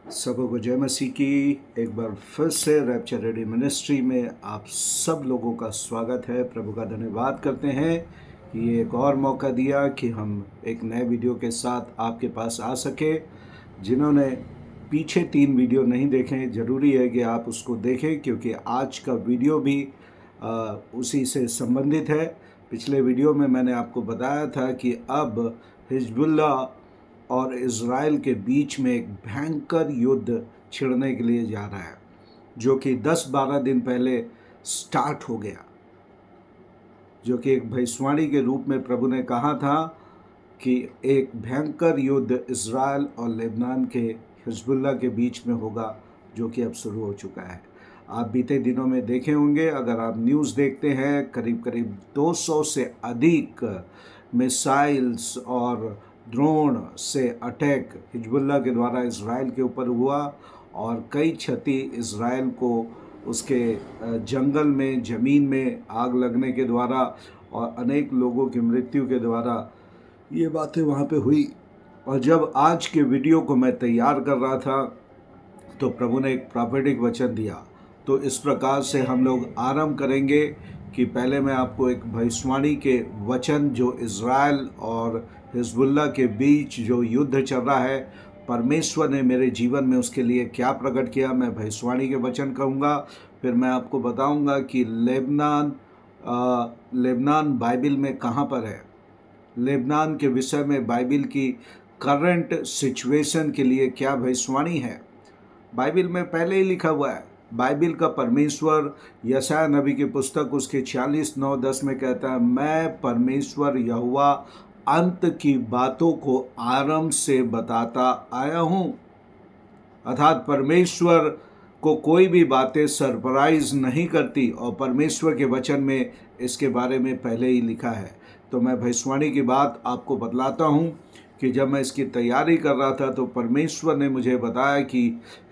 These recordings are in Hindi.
सबों को जय मसीह की। एक बार फिर से रैप्चर रेडियो मिनिस्ट्री में आप सब लोगों का स्वागत है। प्रभु का धन्यवाद करते हैं कि ये एक और मौका दिया कि हम एक नए वीडियो के साथ आपके पास आ सके। जिन्होंने पीछे 3 वीडियो नहीं देखे, ज़रूरी है कि आप उसको देखें, क्योंकि आज का वीडियो भी उसी से संबंधित है। पिछले वीडियो में मैंने आपको बताया था कि अब हिजबुल्ला और इज़राइल के बीच में एक भयंकर युद्ध छिड़ने के लिए जा रहा है, जो कि 10-12 दिन पहले स्टार्ट हो गया, जो कि एक भविष्यवाणी के रूप में प्रभु ने कहा था कि एक भयंकर युद्ध इज़राइल और लेबनान के हिजबुल्ला के बीच में होगा, जो कि अब शुरू हो चुका है। आप बीते दिनों में देखे होंगे, अगर आप न्यूज़ देखते हैं, करीब करीब 200 से अधिक मिसाइल्स और ड्रोन से अटैक हिजबुल्ला के द्वारा इज़राइल के ऊपर हुआ और कई क्षति इज़राइल को उसके जंगल में, ज़मीन में आग लगने के द्वारा और अनेक लोगों की मृत्यु के द्वारा ये बातें वहाँ पे हुई। और जब आज के वीडियो को मैं तैयार कर रहा था तो प्रभु ने एक प्रॉफेटिक वचन दिया। तो इस प्रकार से हम लोग आरंभ करेंगे कि पहले मैं आपको एक भविष्यवाणी के वचन, जो इज़राइल और हिजबुल्ला के बीच जो युद्ध चल रहा है, परमेश्वर ने मेरे जीवन में उसके लिए क्या प्रकट किया, मैं भविष्यवाणी के वचन कहूँगा। फिर मैं आपको बताऊँगा कि लेबनान बाइबिल में कहाँ पर है, लेबनान के विषय में बाइबिल की करंट सिचुएशन के लिए क्या भविष्यवाणी है। बाइबिल में पहले ही लिखा हुआ है। बाइबिल का परमेश्वर यशायाह नबी की पुस्तक उसके 46:9-10 में कहता है, मैं परमेश्वर यहोवा अंत की बातों को आरंभ से बताता आया हूँ। अर्थात परमेश्वर को कोई भी बातें सरप्राइज नहीं करती और परमेश्वर के वचन में इसके बारे में पहले ही लिखा है। तो मैं भविष्यवाणी की बात आपको बतलाता हूँ कि जब मैं इसकी तैयारी कर रहा था तो परमेश्वर ने मुझे बताया कि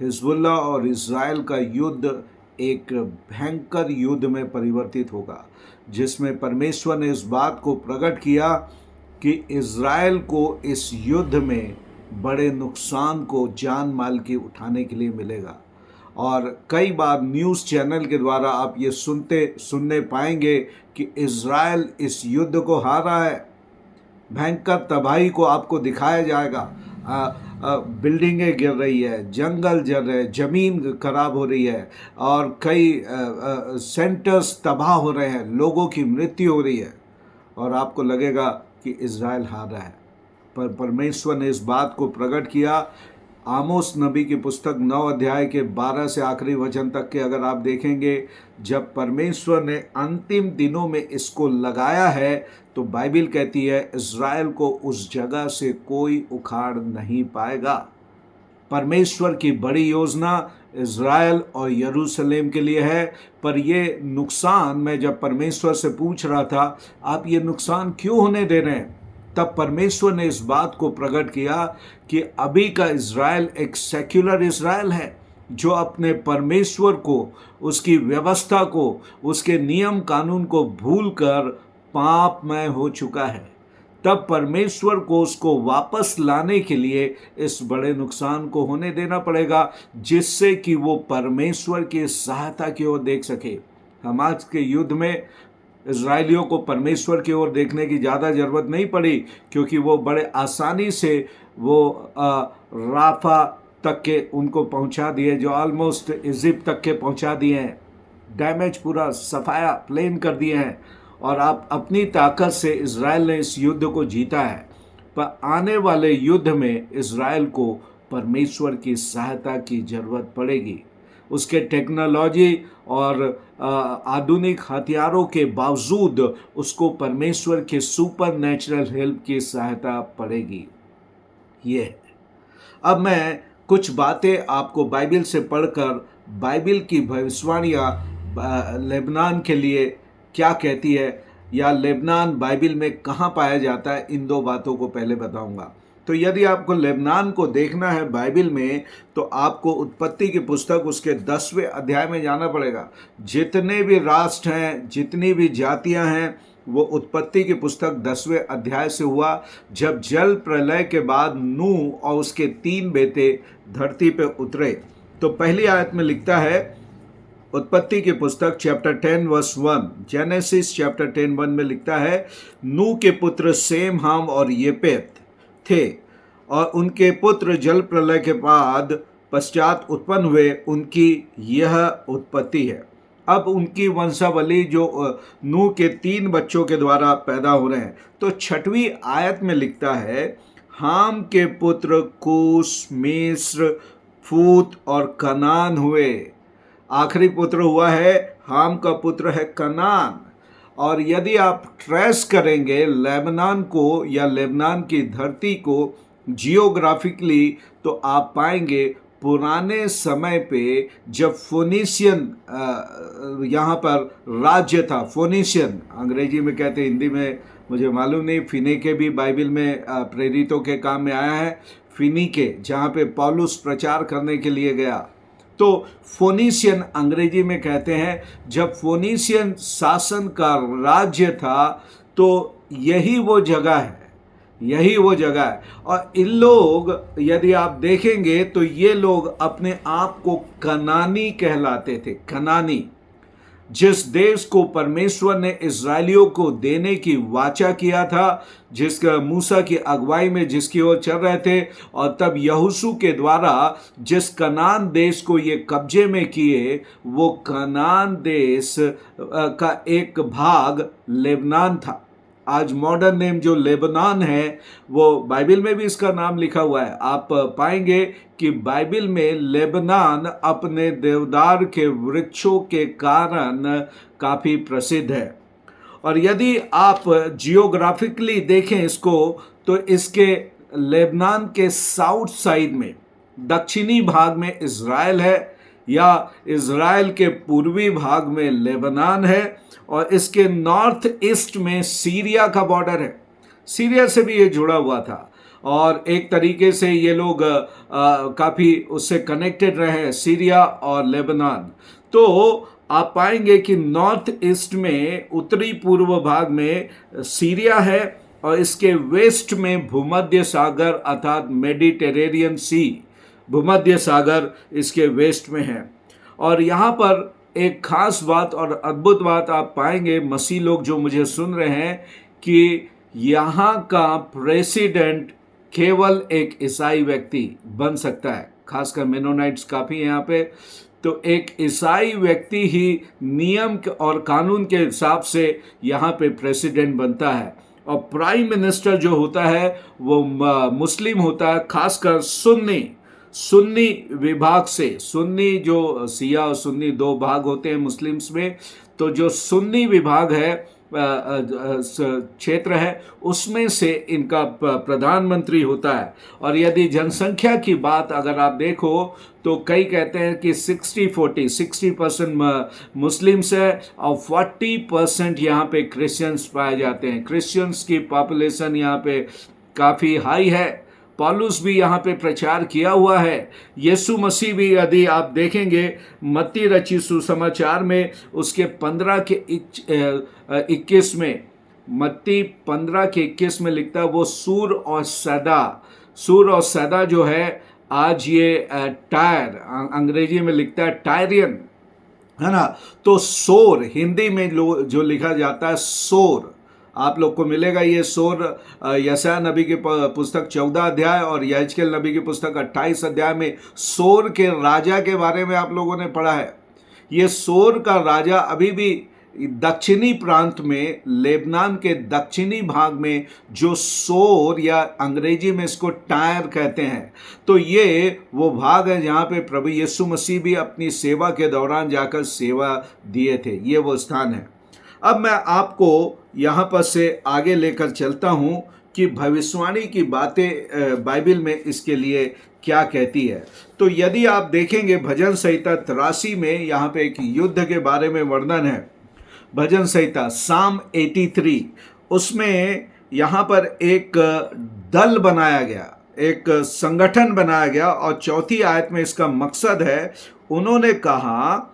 हिजबुल्ला और इज़राइल का युद्ध एक भयंकर युद्ध में परिवर्तित होगा, जिसमें परमेश्वर ने इस बात को प्रकट किया कि इज़राइल को इस युद्ध में बड़े नुकसान को जान माल के उठाने के लिए मिलेगा। और कई बार न्यूज़ चैनल के द्वारा आप ये सुनने पाएंगे कि इज़राइल इस युद्ध को हारा है, भयंकर तबाही को आपको दिखाया जाएगा। बिल्डिंगें गिर रही है, जंगल जल रहे हैं, ज़मीन खराब हो रही है और कई सेंटर्स तबाह हो रहे हैं, लोगों की मृत्यु हो रही है और आपको लगेगा कि इज़राइल हार रहा है। पर परमेश्वर ने इस बात को प्रकट किया। आमोस नबी की पुस्तक 9 अध्याय के 12 से आखिरी वचन तक के अगर आप देखेंगे, जब परमेश्वर ने अंतिम दिनों में इसको लगाया है तो बाइबिल कहती है इज़राइल को उस जगह से कोई उखाड़ नहीं पाएगा। परमेश्वर की बड़ी योजना इज़राइल और यरूशलेम के लिए है। पर ये नुकसान, मैं जब परमेश्वर से पूछ रहा था आप ये नुकसान क्यों होने दे रहे हैं, तब परमेश्वर ने इस बात को प्रकट किया कि अभी का इज़राइल एक सेक्युलर इज़राइल है, जो अपने परमेश्वर को, उसकी व्यवस्था को, उसके नियम कानून को भूलकर पापमय हो चुका है। तब परमेश्वर को उसको वापस लाने के लिए इस बड़े नुकसान को होने देना पड़ेगा, जिससे कि वो परमेश्वर की सहायता की ओर देख सके। हम आज के युद्ध में इज़राइलियों को परमेश्वर की ओर देखने की ज़्यादा ज़रूरत नहीं पड़ी, क्योंकि वो बड़े आसानी से वो राफा तक के उनको पहुंचा दिए, जो ऑलमोस्ट इजिप्ट तक के पहुंचा दिए हैं, डैमेज पूरा सफाया प्लेन कर दिए हैं और आप अपनी ताकत से इज़राइल ने इस युद्ध को जीता है। पर आने वाले युद्ध में इज़राइल को परमेश्वर की सहायता की ज़रूरत पड़ेगी। उसके टेक्नोलॉजी और आधुनिक हथियारों के बावजूद उसको परमेश्वर के सुपर नेचुरल हेल्प की सहायता पड़ेगी। ये है। अब मैं कुछ बातें आपको बाइबिल से पढ़कर, बाइबिल की भविष्यवाणियाँ लेबनान के लिए क्या कहती है या लेबनान बाइबिल में कहाँ पाया जाता है, इन 2 बातों को पहले बताऊंगा। तो यदि आपको लेबनान को देखना है बाइबिल में, तो आपको उत्पत्ति की पुस्तक उसके 10वें अध्याय में जाना पड़ेगा। जितने भी राष्ट्र हैं, जितनी भी जातियां हैं, वो उत्पत्ति की पुस्तक 10वें अध्याय से हुआ, जब जल प्रलय के बाद नूह और उसके 3 बेटे धरती पे उतरे। तो पहली आयत में लिखता है, उत्पत्ति की पुस्तक चैप्टर 10 वर्स 1, जेनेसिस चैप्टर 10 1 में लिखता है, नूह के पुत्र सेम, हाम और येपेत थे और उनके पुत्र जल प्रलय के बाद पश्चात उत्पन्न हुए, उनकी यह उत्पत्ति है। अब उनकी वंशावली जो नूह के 3 बच्चों के द्वारा पैदा हो रहे हैं। तो 6वीं आयत में लिखता है, हाम के पुत्र कूश, मिस्र, फूत और कनान हुए। आखिरी पुत्र हुआ है, हाम का पुत्र है कनान। और यदि आप ट्रेस करेंगे लेबनान को या लेबनान की धरती को जियोग्राफिकली, तो आप पाएंगे पुराने समय पे जब फोनिशियन यहाँ पर राज्य था, फोनिशियन अंग्रेजी में कहते हैं, हिंदी में मुझे मालूम नहीं, फिनीके भी बाइबल में प्रेरितों के काम में आया है, फिनीके जहाँ पे पौलुस प्रचार करने के लिए गया। तो फोनिशियन अंग्रेजी में कहते हैं, जब फोनिशियन शासन का राज्य था तो यही वो जगह है, यही वो जगह है। और इन लोग यदि आप देखेंगे तो ये लोग अपने आप को कनानी कहलाते थे, कनानी। जिस देश को परमेश्वर ने इजराइलियों को देने की वाचा किया था, जिसका मूसा की अगुवाई में जिसकी ओर चल रहे थे, और तब यहोशू के द्वारा जिस कनान देश को ये कब्जे में किए, वो कनान देश का एक भाग लेबनान था। आज मॉडर्न नेम जो लेबनान है, वो बाइबल में भी इसका नाम लिखा हुआ है। आप पाएंगे कि बाइबल में लेबनान अपने देवदार के वृक्षों के कारण काफ़ी प्रसिद्ध है। और यदि आप जियोग्राफिकली देखें इसको, तो इसके लेबनान के साउथ साइड में, दक्षिणी भाग में इज़राइल है, या इज़राइल के पूर्वी भाग में लेबनान है, और इसके नॉर्थ ईस्ट में सीरिया का बॉर्डर है। सीरिया से भी ये जुड़ा हुआ था और एक तरीके से ये लोग काफ़ी उससे कनेक्टेड रहे हैं, सीरिया और लेबनान। तो आप पाएंगे कि नॉर्थ ईस्ट में उत्तरी पूर्व भाग में सीरिया है और इसके वेस्ट में भूमध्य सागर अर्थात मेडिटेरेनियन सी, भूमध्य सागर इसके वेस्ट में है। और यहाँ पर एक खास बात और अद्भुत बात आप पाएंगे, मसीह लोग जो मुझे सुन रहे हैं, कि यहाँ का प्रेसिडेंट केवल एक ईसाई व्यक्ति बन सकता है। खासकर मेनोनाइट्स काफ़ी यहाँ पे, तो एक ईसाई व्यक्ति ही नियम और कानून के हिसाब से यहाँ पे प्रेसिडेंट बनता है। और प्राइम मिनिस्टर जो होता है वो मुस्लिम होता है, खासकर सुन्नी विभाग से। सुन्नी जो सिया और सुन्नी 2 भाग होते हैं मुस्लिम्स में, तो जो सुन्नी विभाग है, क्षेत्र है, उसमें से इनका प्रधानमंत्री होता है। और यदि जनसंख्या की बात अगर आप देखो तो कई कहते हैं कि 60% मुस्लिम्स है और 40% यहाँ पे क्रिश्चियंस पाए जाते हैं। क्रिश्चियंस की पॉपुलेशन यहाँ पे काफ़ी हाई है। पौलुस भी यहाँ पे प्रचार किया हुआ है। यीशु मसीह भी यदि आप देखेंगे मत्ती रची सुसमाचार में उसके 15 के 21 में, मत्ती 15 के 21 में लिखता है, वो सूर और सदा जो है, आज ये टायर अंग्रेजी में लिखता है टायरियन, है ना। तो सोर हिंदी में जो लिखा जाता है सोर, आप लोग को मिलेगा ये सोर यशायाह नबी की पुस्तक 14 अध्याय और यहेजकेल नबी की पुस्तक 28 अध्याय में सोर के राजा के बारे में आप लोगों ने पढ़ा है। ये सोर का राजा अभी भी दक्षिणी प्रांत में, लेबनान के दक्षिणी भाग में जो सोर, या अंग्रेजी में इसको टायर कहते हैं, तो ये वो भाग है जहाँ पे प्रभु यीशु मसीह भी अपनी सेवा के दौरान जाकर सेवा दिए थे। ये वो स्थान है। अब मैं आपको यहाँ पर से आगे लेकर चलता हूँ कि भविष्यवाणी की बातें बाइबल में इसके लिए क्या कहती है। तो यदि आप देखेंगे भजन संहिता 83 में यहाँ पे एक युद्ध के बारे में वर्णन है। भजन संहिता साम 83, उसमें यहाँ पर एक दल बनाया गया, एक संगठन बनाया गया, और 4th आयत में इसका मकसद है, उन्होंने कहा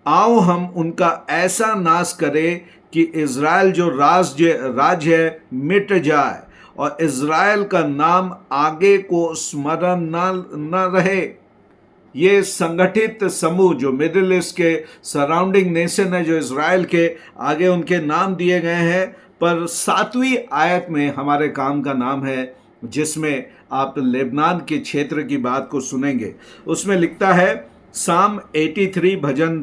आओ हम उनका ऐसा नाश करें कि इज़राइल जो राज्य है मिट जाए और इज़राइल का नाम आगे को स्मरण न रहे। ये संगठित समूह जो मिडिल ईस्ट के सराउंडिंग नेशन है, जो इज़राइल के आगे उनके नाम दिए गए हैं, पर 7वीं आयत में हमारे काम का नाम है, जिसमें आप लेबनान के क्षेत्र की बात को सुनेंगे। उसमें लिखता है साम 83 भजन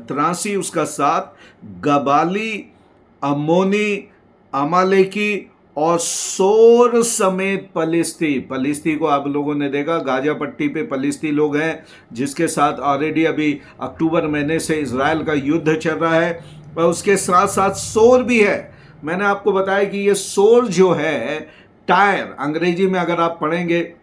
83 उसका 7, गबाली, अम्मोनी, अमालेकी और सोर समेत पलिस्ती को आप लोगों ने देखा, गाजा पट्टी पे पलिस्ती लोग हैं जिसके साथ ऑलरेडी अभी अक्टूबर महीने से इज़राइल का युद्ध चल रहा है, और उसके साथ साथ सोर भी है। मैंने आपको बताया कि ये सोर जो है, टायर अंग्रेजी में अगर आप पढ़ेंगे,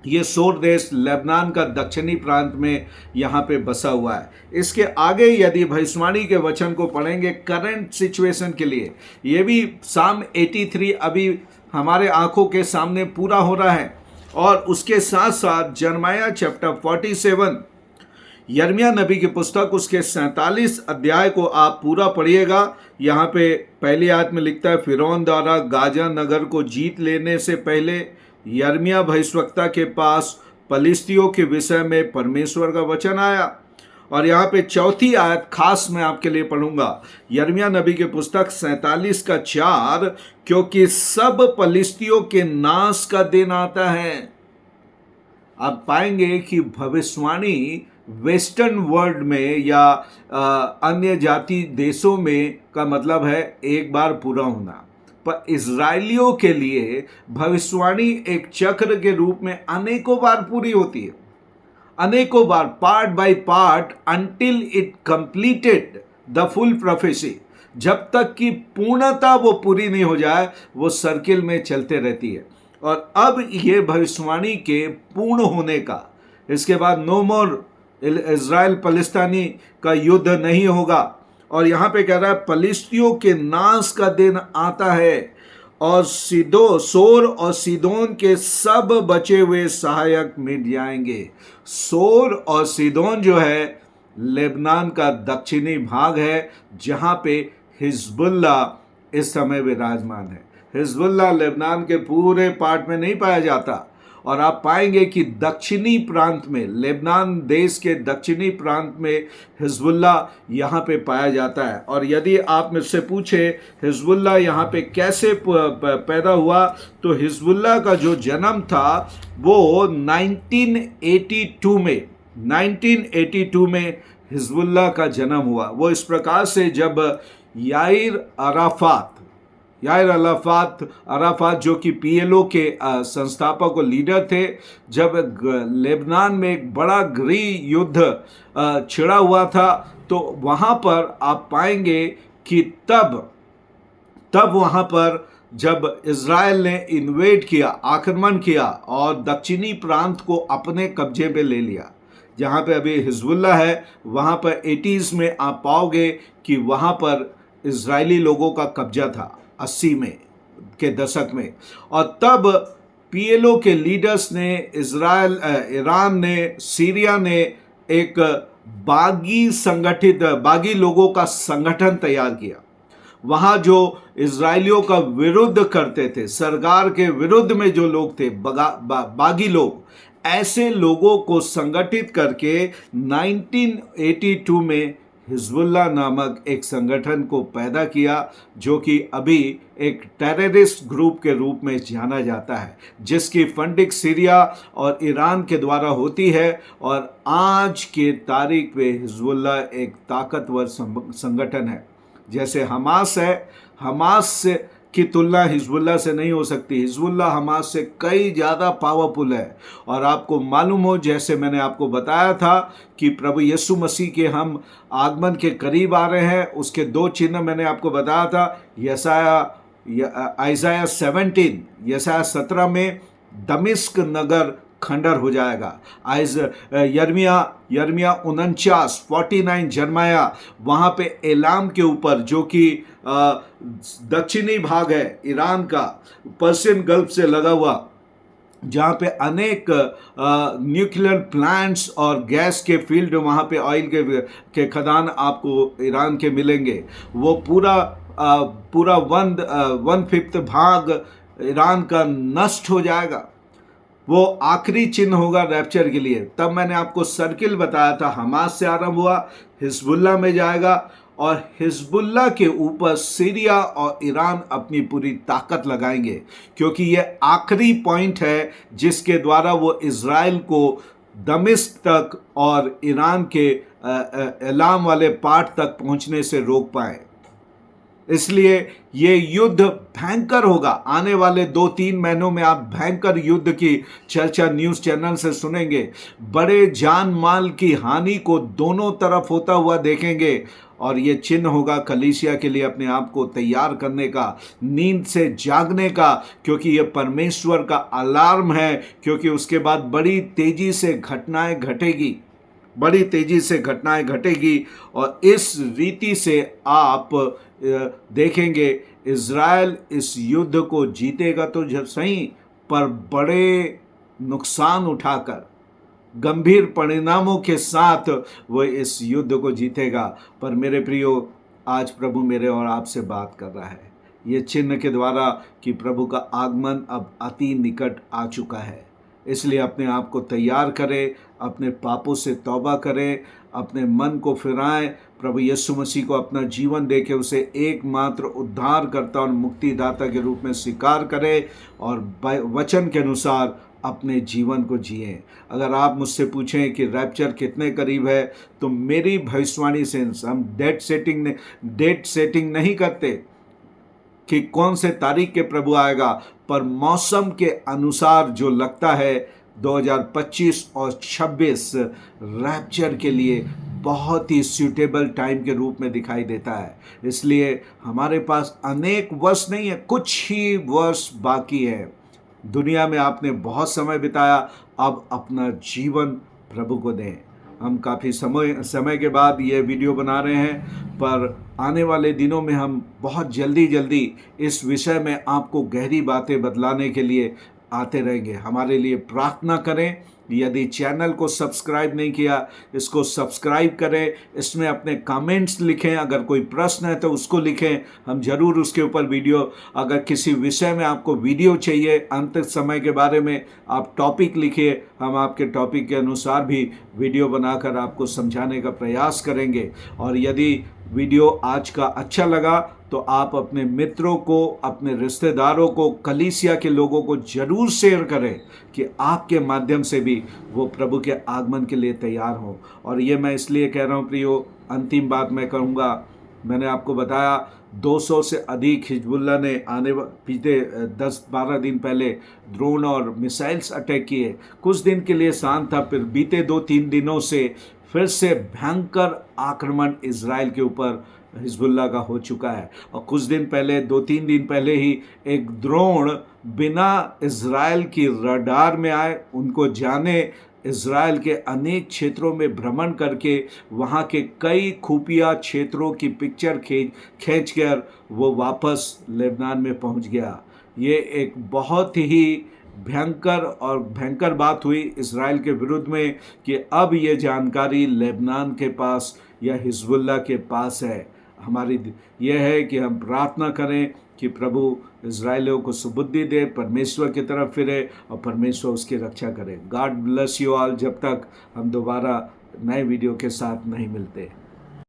ये सोर देश लेबनान का दक्षिणी प्रांत में यहाँ पे बसा हुआ है। इसके आगे यदि भविष्यवाणी के वचन को पढ़ेंगे करंट सिचुएशन के लिए, ये भी साम 83 अभी हमारे आंखों के सामने पूरा हो रहा है। और उसके साथ साथ जर्माया चैप्टर 47, यर्मिया नबी की पुस्तक, उसके 47 अध्याय को आप पूरा पढ़िएगा। यहाँ पे पहली आयत में लिखता है, फिरौन द्वारा गाजा नगर को जीत लेने से पहले यर्मिया भविष्यवक्ता के पास पलिस्तियों के विषय में परमेश्वर का वचन आया। और यहाँ पे चौथी आयत खास मैं आपके लिए पढ़ूंगा, यर्मिया नबी की पुस्तक 47 का 4, क्योंकि सब पलिस्तियों के नाश का दिन आता है। आप पाएंगे कि भविष्यवाणी वेस्टर्न वर्ल्ड में या अन्य जाति देशों में का मतलब है एक बार पूरा होना, पर इज़राइलियों के लिए भविष्यवाणी एक चक्र के रूप में अनेकों बार पूरी होती है, अनेकों बार, part by part, until it completed the full prophecy. जब तक कि पूर्णता वो पूरी नहीं हो जाए, वो सर्किल में चलते रहती है। और अब ये भविष्यवाणी के पूर्ण होने का, इसके बाद नो मोर इज़राइल फलस्तीनी का युद्ध नहीं होगा। और यहाँ पे कह रहा है पलिस्तियों के नाश का दिन आता है और सोर और सीदोन के सब बचे हुए सहायक मिट जाएंगे। सोर और सीदोन जो है लेबनान का दक्षिणी भाग है, जहाँ पे हिजबुल्ला इस समय विराजमान है। हिजबुल्ला लेबनान के पूरे पार्ट में नहीं पाया जाता, और आप पाएंगे कि दक्षिणी प्रांत में, लेबनान देश के दक्षिणी प्रांत में हिजबुल्ला यहाँ पे पाया जाता है। और यदि आप मुझसे पूछे हिजबुल्ला यहाँ पे कैसे पैदा हुआ, तो हिजबुल्ला का जो जन्म था वो 1982 में हिजबुल्ला का जन्म हुआ। वो इस प्रकार से, जब याइर अराफात जो कि पीएलओ के संस्थापक और लीडर थे, जब लेबनान में एक बड़ा गृह युद्ध छिड़ा हुआ था, तो वहाँ पर आप पाएंगे कि तब वहाँ पर जब इज़राइल ने इन्वेड किया, आक्रमण किया और दक्षिणी प्रांत को अपने कब्जे पे ले लिया, जहाँ पे अभी हिजबुल्ला है, वहाँ पर 80s में आप पाओगे कि वहाँ पर इज़राइली लोगों का कब्जा था 80 में के दशक में। और तब पीएलओ के लीडर्स ने, ईरान ने, सीरिया ने एक बागी लोगों का संगठन तैयार किया। वहाँ जो इज़राइलियों का विरुद्ध करते थे, सरकार के विरुद्ध में जो लोग थे, बागी लोग, ऐसे लोगों को संगठित करके 1982 में हिजबुल्ला नामक एक संगठन को पैदा किया, जो कि अभी एक टेररिस्ट ग्रुप के रूप में जाना जाता है, जिसकी फंडिंग सीरिया और ईरान के द्वारा होती है। और आज के तारीख पे हिजबुल्ला एक ताकतवर संगठन है। जैसे हमास है, हमास की तुलना हिजबुल्ला से नहीं हो सकती। हिजबुल्ला हमास से कई ज़्यादा पावरफुल है। और आपको मालूम हो, जैसे मैंने आपको बताया था कि प्रभु यीशु मसीह के हम आगमन के करीब आ रहे हैं, उसके 2 चिन्ह मैंने आपको बताया था। आइज़ाया 17 में दमिश्क नगर खंडर हो जाएगा। यर्मिया 49 जर्माया, वहाँ पे एलाम के ऊपर, जो कि दक्षिणी भाग है ईरान का, पर्शियन गल्फ से लगा हुआ, जहाँ पे अनेक न्यूक्लियर प्लांट्स और गैस के फील्ड, वहाँ पे ऑयल के खदान आपको ईरान के मिलेंगे। वो पूरा पूरा 1/5 भाग ईरान का नष्ट हो जाएगा। वो आखिरी चिन्ह होगा रैप्चर के लिए। तब मैंने आपको सर्किल बताया था, हमास से आरंभ हुआ, हिजबुल्लाह में जाएगा और हिजबुल्लाह के ऊपर सीरिया और ईरान अपनी पूरी ताकत लगाएंगे, क्योंकि ये आखिरी पॉइंट है जिसके द्वारा वो इज़राइल को दमिश्क तक और ईरान के एलाम वाले पार्ट तक पहुंचने से रोक पाए। इसलिए ये युद्ध भयंकर होगा। आने वाले 2-3 महीनों में आप भयंकर युद्ध की चर्चा न्यूज़ चैनल से सुनेंगे। बड़े जान माल की हानि को दोनों तरफ होता हुआ देखेंगे और ये चिन्ह होगा कलीसिया के लिए अपने आप को तैयार करने का, नींद से जागने का, क्योंकि ये परमेश्वर का अलार्म है। क्योंकि उसके बाद बड़ी तेजी से घटनाएं घटेगी, बड़ी तेजी से घटनाएं घटेगी और इस रीति से आप देखेंगे इज़राइल इस युद्ध को जीतेगा तो सही, पर बड़े नुकसान उठाकर, गंभीर परिणामों के साथ वो इस युद्ध को जीतेगा। पर मेरे प्रियो, आज प्रभु मेरे और आपसे बात कर रहा है ये चिन्ह के द्वारा कि प्रभु का आगमन अब अति निकट आ चुका है। इसलिए अपने आप को तैयार करें, अपने पापों से तौबा करें, अपने मन को फिराएं, प्रभु यीशु मसीह को अपना जीवन देके उसे एकमात्र उद्धारकर्ता और मुक्तिदाता के रूप में स्वीकार करें और वचन के अनुसार अपने जीवन को जिएं। अगर आप मुझसे पूछें कि रैप्चर कितने करीब है, तो मेरी भविष्यवाणी से हम डेट सेटिंग नहीं करते कि कौन से तारीख के प्रभु आएगा, पर मौसम के अनुसार जो लगता है 2025 और 26 रैप्चर के लिए बहुत ही सूटेबल टाइम के रूप में दिखाई देता है। इसलिए हमारे पास अनेक वर्ष नहीं है, कुछ ही वर्ष बाकी है। दुनिया में आपने बहुत समय बिताया, अब अपना जीवन प्रभु को दें। हम काफ़ी समय के बाद ये वीडियो बना रहे हैं, पर आने वाले दिनों में हम बहुत जल्दी इस विषय में आपको गहरी बातें बतलाने के लिए आते रहेंगे। हमारे लिए प्रार्थना करें। यदि चैनल को सब्सक्राइब नहीं किया, इसको सब्सक्राइब करें, इसमें अपने कमेंट्स लिखें, अगर कोई प्रश्न है तो उसको लिखें, हम ज़रूर उसके ऊपर वीडियो, अगर किसी विषय में आपको वीडियो चाहिए अंत समय के बारे में, आप टॉपिक लिखिए, हम आपके टॉपिक के अनुसार भी वीडियो बनाकर आपको समझाने का प्रयास करेंगे। और यदि वीडियो आज का अच्छा लगा तो आप अपने मित्रों को, अपने रिश्तेदारों को, कलीसिया के लोगों को जरूर शेयर करें कि आपके माध्यम से भी वो प्रभु के आगमन के लिए तैयार हों। और ये मैं इसलिए कह रहा हूँ प्रियो, अंतिम बात मैं कहूँगा, मैंने आपको बताया 200 से अधिक हिजबुल्लाह ने बीते 10-12 दिन पहले ड्रोन और मिसाइल्स अटैक किए। कुछ दिन के लिए शांत था, फिर बीते 2-3 दिनों से फिर से भयंकर आक्रमण इज़राइल के ऊपर हिजबुल्लाह का हो चुका है। और कुछ दिन पहले, 2-3 दिन पहले ही एक ड्रोन बिना इज़राइल की रडार में आए, उनको जाने इज़राइल के अनेक क्षेत्रों में भ्रमण करके वहाँ के कई खुफिया क्षेत्रों की पिक्चर खींच कर वो वापस लेबनान में पहुँच गया। ये एक बहुत ही भयंकर बात हुई इज़राइल के विरुद्ध में कि अब ये जानकारी लेबनान के पास या हिजबुल्लाह के पास है। हमारी यह है कि हम प्रार्थना करें कि प्रभु इज़राइलियों को सुबुद्धि दे, परमेश्वर की तरफ फिरे और परमेश्वर उसकी रक्षा करे। God bless you all. जब तक हम दोबारा नए वीडियो के साथ नहीं मिलते।